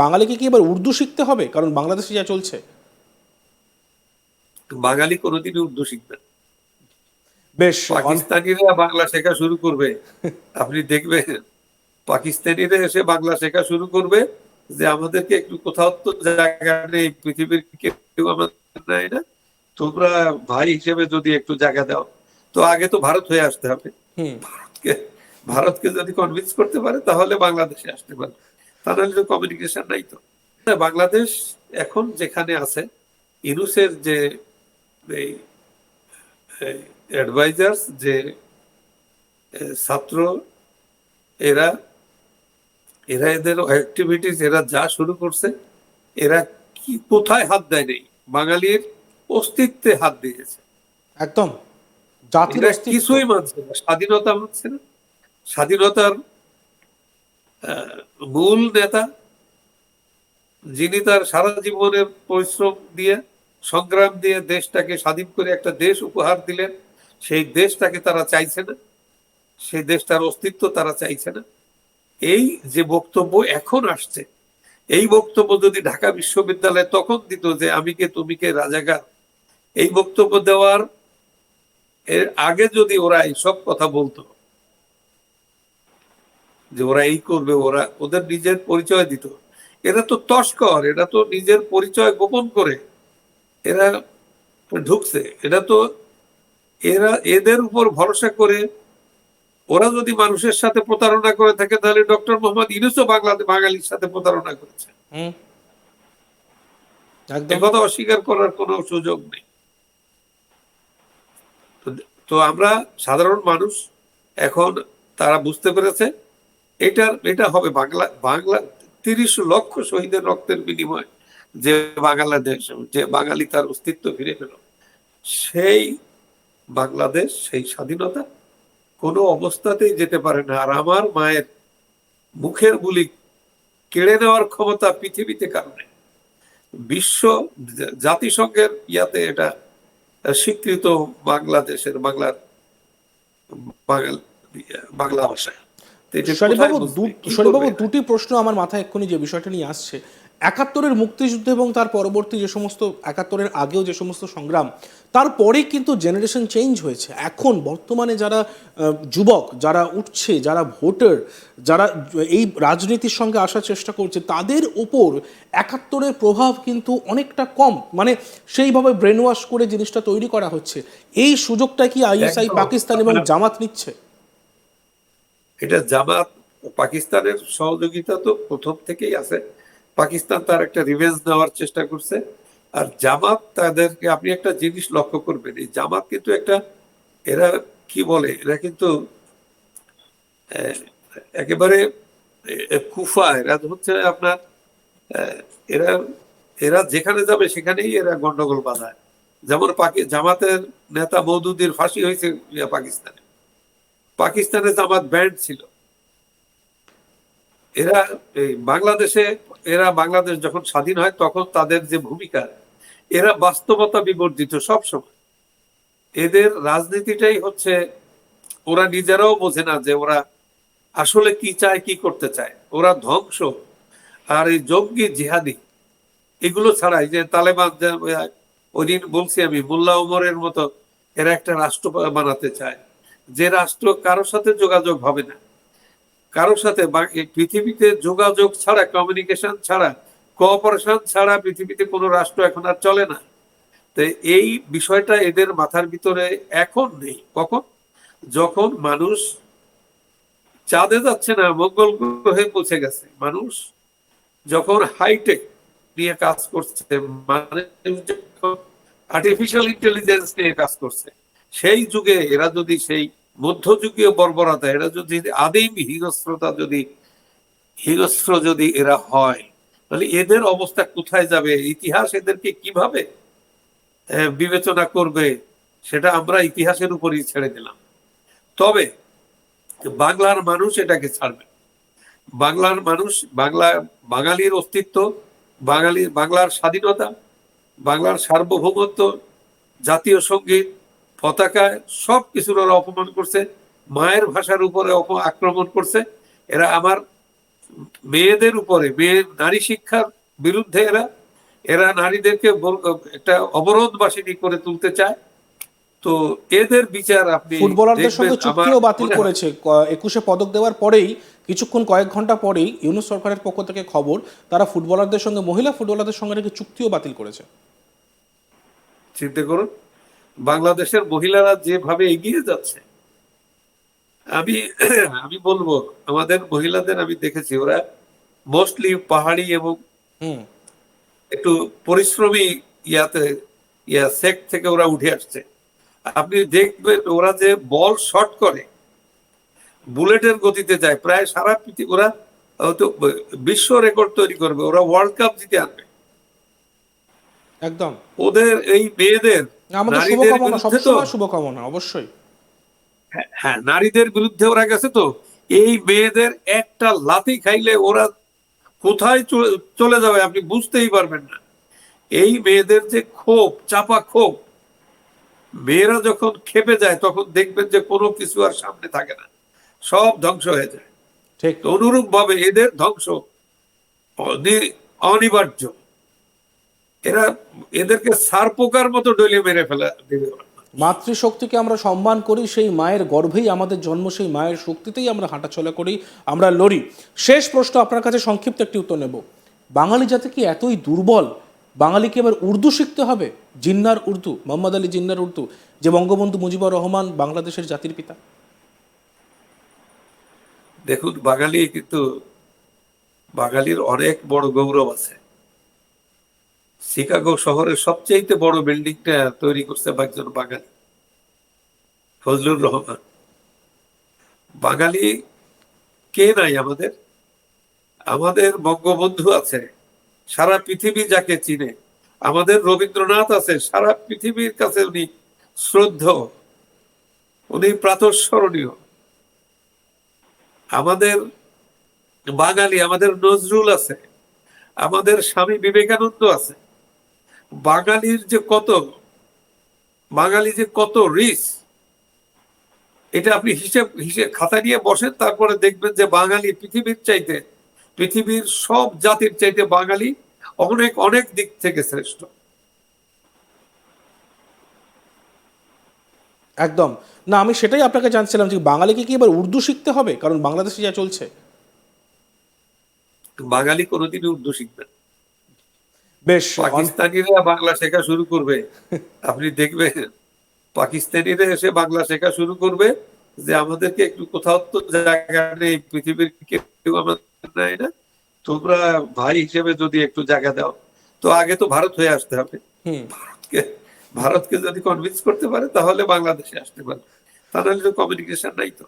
বাঙালিকে কি এবার উর্দু শিখতে হবে, কারণ বাংলাদেশে যা চলছে? বাঙালি কোনোদিনই উর্দু শিখবে না। বেশ। পাকিস্তানিরা বাংলা শেখা শুরু করবে, আপনি দেখবেন। পাকিস্তানিরা এসে বাংলা শেখা শুরু করবে যে আমাদেরকে একটু কোথাও তো জায়গা নেই, পৃথিবীর কেউ আমাদের নেয় না, তোমরা ভাই হিসেবে যদি একটু জায়গা দাও। তো আগে তো ভারত হয়ে আসতে হবে। হুম। ভারতকে ভারতকে যদি কনভিন্স করতে পারে তাহলে বাংলাদেশে আসতে পারে, তা নাহলে তো কমিউনিকেশন নাই তো। বাংলাদেশ এখন যেখানে আছে, ইউনূসের যে অ্যাডভাইজার্স, যে ছাত্র, এরা এরা এদের অ্যাক্টিভিটিস এরা যা শুরু করছে, এরা কি কোথায় হাত দেয় নেই, বাঙালির অস্তিত্বে হাত দিয়েছে। একদম। জাতির এরা অস্তিত্ব। কিছুই মানছে না, স্বাধীনতা মানছে না। স্বাধীনতার মূল নেতা, যিনি তার সারা জীবনের পরিশ্রম দিয়ে, সংগ্রাম দিয়ে দেশটাকে স্বাধীন করে একটা দেশ উপহার দিলেন, সেই দেশটাকে তারা চাইছে না, সেই দেশটার অস্তিত্ব তারা চাইছে না। এই যে বক্তব্য এখন আসছে, এই বক্তব্য যদি ঢাকা বিশ্ববিদ্যালয়ে তখন দিত যে আমি কে তুমি কে রাজাকার, এই বক্তব্য দেওয়ার এর আগে যদি ওরা এইসব কথা বলতো, যে ওরা এই করবে, ওরা ওদের নিজের পরিচয় দিত। এরা তো তস্কর, এরা তো নিজের পরিচয় গোপন করে এরা ঢুকছে। এটা তো এরা এদের উপর ভরসা করে ওরা যদি মানুষের সাথে প্রতারণা করে থাকে, তাহলে ডক্টর মোহাম্মদ ইউনূসও বাঙালির সাথে প্রতারণা করেছে। হুম। একদম। একথা অস্বীকার করার কোনো সুযোগ নেই। তো আমরা সাধারণ মানুষ এখন তারা বুঝতে পেরেছে এটা হবে বাংলা বাংলা 30 লক্ষ শহীদের রক্তের বিনিময় যে বাংলাদেশ, যে বাঙালি তার অস্তিত্ব ফিরে পেল, সেই বাংলাদেশ, সেই স্বাধীনতা কোনো অবস্থাতেই যেতে পারে না। আর আমার মায়ের মুখের বুলি কেড়ে নেওয়ার ক্ষমতা পৃথিবীতে কারণে বিশ্ব জাতিসংঘের ইয়াতে এটা স্বীকৃত, বাংলাদেশের বাংলার বাঙাল বাংলা ভাষায়। তো এটা কোথায় শরীফবাবু, বুঝবে, কি করবে শরীফবাবু, এটা? দুটি প্রশ্ন আমার মাথায় এক্ষুনি যে বিষয়টা নিয়ে আসছে। একাত্তরের মুক্তিযুদ্ধ এবং তার পরবর্তী যে সমস্ত, একাত্তরের আগেও যে সমস্ত সংগ্রাম, তারপরে কিন্তু জেনারেশন চেঞ্জ হয়েছে। এখন বর্তমানে যারা যুবক, যারা উঠছে, যারা ভোটার, যারা এই রাজনীতির সঙ্গে আসার চেষ্টা করছে, তাদের ওপর একাত্তরের প্রভাব কিন্তু অনেকটা কম, মানে সেইভাবে ব্রেন ওয়াশ করে জিনিসটা তৈরি করা হচ্ছে। এই সুযোগটা কি আইএসআই, একদম। পাকিস্তান এবং জামাত নিচ্ছে? এটা জামাত, পাকিস্তানের সহযোগিতা তো প্রথম থেকেই আছে। পাকিস্তান তার একটা রিভেঞ্জ নেওয়ার চেষ্টা করছে। আর জামাত তাদেরকে, আপনি একটা জিনিস লক্ষ্য করবেন, এই জামাত কিন্তু একটা, এরা কি বলে, এরা কিন্তু আহ, একেবারে কুফা, এরা হচ্ছে আপনার আহ, এরা এরা যেখানে যাবে সেখানেই এরা গন্ডগোল বাধায়। যেমন জামাতের নেতা মওদুদির ফাঁসি হয়েছে পাকিস্তানে, পাকিস্তানে জামাত ব্যান্ড ছিল। এরা এই বাংলাদেশে, এরা বাংলাদেশ যখন স্বাধীন হয় তখন তাদের যে ভূমিকা, এরা বাস্তবতা বিবর্জিত সব সময়। এদের রাজনীতিটাই হচ্ছে, ওরা নিজেরাও বোঝে না যে ওরা আসলে কি চায়, কি করতে চায়। ওরা ধ্বংস আর এই জঙ্গি জিহাদি এগুলো ছাড়াই, যে তালেবান, ওই দিন বলছি আমি, মোল্লা ওমরের মতো এরা একটা রাষ্ট্র বানাতে চায়, যে রাষ্ট্র কারোর সাথে যোগাযোগ হবে না, কারোর সাথে পৃথিবীতে যোগাযোগ ছাড়া, কমিউনিকেশন ছাড়া, কোঅপারেশন ছাড়া পৃথিবীতে কোনো রাষ্ট্র এখন আর চলে না। তো এই বিষয়টা এদের মাথার ভিতরে এখন নেই। কখন? যখন মানুষ চাঁদে যাচ্ছে না, মঙ্গল গ্রহে পৌঁছে গেছে, মানুষ যখন হাইটেক নিয়ে কাজ করছে, মানে আর্টিফিশিয়াল ইন্টেলিজেন্স নিয়ে কাজ করছে, সেই যুগে এরা যদি সেই মধ্যযুগীয় বর্বরতা, এরা যদি আদিম হিংস্রতা, যদি হিংস্র যদি এরা হয়, তাহলে এদের অবস্থা কোথায় যাবে, ইতিহাস এদেরকে কিভাবে বিবেচনা করবে, সেটা আমরা ইতিহাসের উপরই ছেড়ে দিলাম। তবে বাংলার মানুষ এটাকে ছাড়বে। বাংলার মানুষ, বাঙালির অস্তিত্ব, বাংলার স্বাধীনতা, বাংলার সার্বভৌমত্ব, জাতীয় সঙ্গীত, পতাকায় সব কিছুর ওরা অপমান করছে, মায়ের ভাষার উপরে আক্রমণ করছে। এরা আমার মেয়েদের উপরে নারী শিক্ষার বিরুদ্ধে এরা এরা নারীদেরকে একটা অবরোধ বাসিনী করে তুলতে চায়। তো এদের বিচার আপনি ফুটবলারদের দেখবেন। সঙ্গে আমার চুক্তিও বাতিল মনে হয় করেছে 21-এ পদক দেওয়ার পরেই কয়েক ঘন্টা পরেই ইউনূস সরকারের পক্ষ থেকে খবর তারা ফুটবলারদের সঙ্গে মহিলা ফুটবলারদের সঙ্গে নাকি চুক্তিও বাতিল করেছে। চিন্তা করুন বাংলাদেশের মহিলারা যেভাবে এগিয়ে যাচ্ছে। আমি আমি বলবো আমাদের মহিলাদের আমি দেখেছি ওরা মোস্টলি পাহাড়ি এবং হুম। একটু পরিশ্রমী সেক্ট থেকে ওরা উঠে আসছে। আপনি দেখবেন ওরা যে বল শট করে বুলেটের গতিতে যায়, প্রায় সারা পৃথিবী ওরা হয়তো বিশ্ব রেকর্ড তৈরি করবে, ওরা ওয়ার্ল্ড কাপ জিতে আনবে। একদম ওদের এই মেয়েদের আমাদের নারীদের শুভকামনা, বিরুদ্ধে তো সবসময় শুভকামনা অবশ্যই। হ্যাঁ নারীদের বিরুদ্ধে ওরা গেছে। তো এই মেয়েদের একটা লাথি খাইলে ওরা কোথায় চলে যাবে আপনি বুঝতেই পারবেন না। এই মেয়েদের যে ক্ষোভ, চাপা ক্ষোভ, মেয়েরা যখন খেপে যায় তখন দেখবেন যে কোনো কিছু আর সামনে থাকে না, সব ধ্বংস হয়ে যায়। ঠিক। তো অনুরূপ ভাবে এদের ধ্বংস অনিবার্য। এরা এদেরকে সার পোকার মতো ডলে মেরে ফেলা দিবে। মাতৃশক্তিকে আমরা সম্মান করি, সেই মায়ের গর্ভেই আমাদের জন্ম, সেই মায়ের শক্তিতেই আমরা হাঁটাচলা করি, আমরা লড়ি। শেষ প্রশ্ন আপনার কাছে, সংক্ষিপ্ত একটি উত্তর নেব। বাঙালি জাতি কি এতই দুর্বল? বাঙালিকে এবার উর্দু শিখতে হবে, জিন্নার উর্দু, মোহাম্মদ আলী জিন্নার উর্দু, যে বঙ্গবন্ধু মুজিবুর রহমান বাংলাদেশের জাতির পিতা? দেখুন বাঙালির অনেক বড় গৌরব আছে। শিকাগো শহরের সবচেয়ে বড় বিল্ডিংটা তৈরি করছে একজন বাঙালি, ফজলুর রহমান। বাঙালি কে নাই আমাদের? আমাদের বঙ্গবন্ধু আছে, সারা পৃথিবী যাকে চিনে। আমাদের রবীন্দ্রনাথ আছে, সারা পৃথিবীর কাছে উনি শ্রদ্ধেয়, উনি প্রাতঃস্মরণীয়। আমাদের আমাদের নজরুল আছে, আমাদের স্বামী বিবেকানন্দ আছে। বাঙালির যে কত বাঙালি যে কত রিচ, এটা আপনি হিসেব খাতা নিয়ে বসেন, তারপরে দেখবেন যে বাঙালি পৃথিবীর সব জাতির চাইতে বাঙালি অনেক অনেক দিক থেকে শ্রেষ্ঠ। একদম। না, আমি সেটাই আপনাকে জানছিলাম যে বাঙালিকে কি এবার উর্দু শিখতে হবে, কারণ বাংলাদেশে যা চলছে। বাঙালি কোনোদিন উর্দু শিখবে না। বেশ। পাকিস্তানিরা বাংলা শেখা শুরু করবে, আপনি দেখবেন পাকিস্তানিরা এসে বাংলা শেখা শুরু করবে যে আমাদেরকে একটু কোথাও তো জায়গা নেই, পৃথিবীর কেউ আমাদের নেয় না, তোমরা ভাই হিসেবে যদি একটু জায়গা দাও। তো আগে তো ভারত হয়ে আসতে হবে। ভারতকে যদি কনভিন্স করতে পারে তাহলে বাংলাদেশে আসতে পারে, তা নাহলে তো কমিউনিকেশন নাই তো।